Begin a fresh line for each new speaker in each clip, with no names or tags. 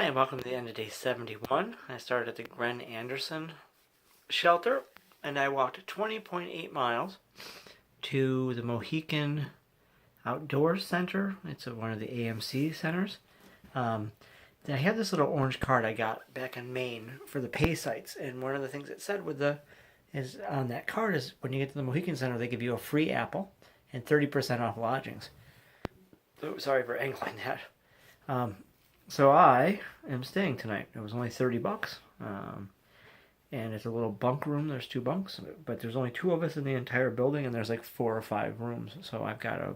Hi, and welcome to the end of day 71. I started at the Gren Anderson shelter, and I walked 20.8 miles to the Mohican Outdoor Center. It's one of the AMC centers. Then I have this little orange card I got back in Maine for the pay sites, and one of the things it said is on that card is when you get to the Mohican Center, they give you a free apple and 30% off lodgings. Oh, sorry for angling that. So I am staying tonight. It was only $30, and it's a little bunk room. There's 2 bunks, but there's only 2 of us in the entire building, and there's like 4 or 5 rooms. So I've got a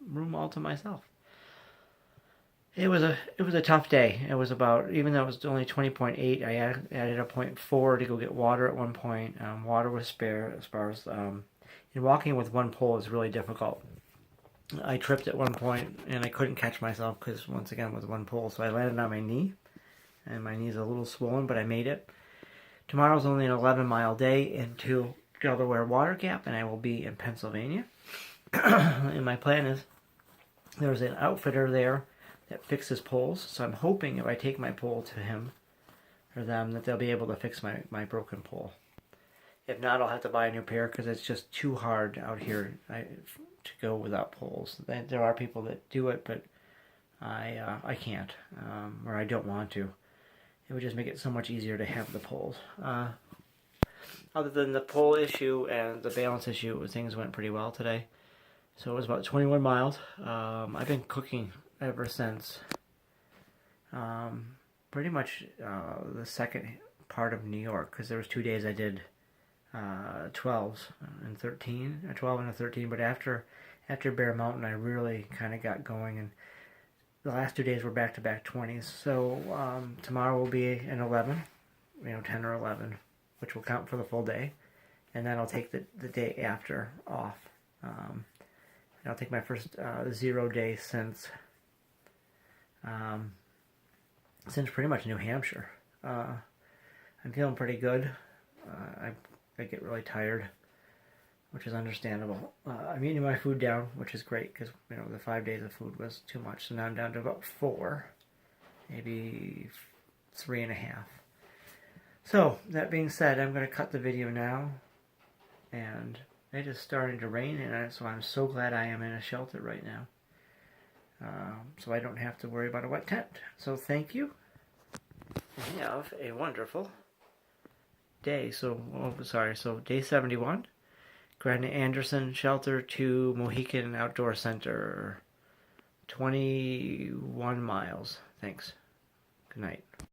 room all to myself. It was a tough day. It was about, even though it was only 20.8, I added a 0.4 to go get water at one point. Water was spare as far as, and walking with one pole is really difficult. I tripped at one point and I couldn't catch myself because, once again, with one pole. So I landed on my knee, and my knee's a little swollen, but I made it. Tomorrow's only an 11-mile day into Delaware Water Gap, and I will be in Pennsylvania. And my plan is, there's an outfitter there that fixes poles, so I'm hoping if I take my pole to him or them that they'll be able to fix my broken pole. If not, I'll have to buy a new pair because it's just too hard out here to go without poles. There are people that do it, but I can't, or I don't want to. It would just make it so much easier to have the poles. Other than the pole issue and the balance issue, things went pretty well today. So it was about 21 miles. I've been cooking ever since pretty much the second part of New York, because there was 2 days I did 12s and 13, a 12 and a 13, but after Bear Mountain I really kind of got going, and the last 2 days were back-to-back 20s. So tomorrow will be an 11, 10 or 11, which will count for the full day, and then I'll take the day after off. And I'll take my first 0 day since pretty much New Hampshire. I'm feeling pretty good. I get really tired, which is understandable. I'm eating my food down, which is great, because the 5 days of food was too much. So now I'm down to about 4, maybe 3.5. So that being said, I'm going to cut the video now, and it is starting to rain, and so I'm so glad I am in a shelter right now, so I don't have to worry about a wet tent. So thank you. Have a wonderful day. So day 71, Gren Anderson Shelter to Mohican Outdoor Center, 21 miles. Thanks. Good night.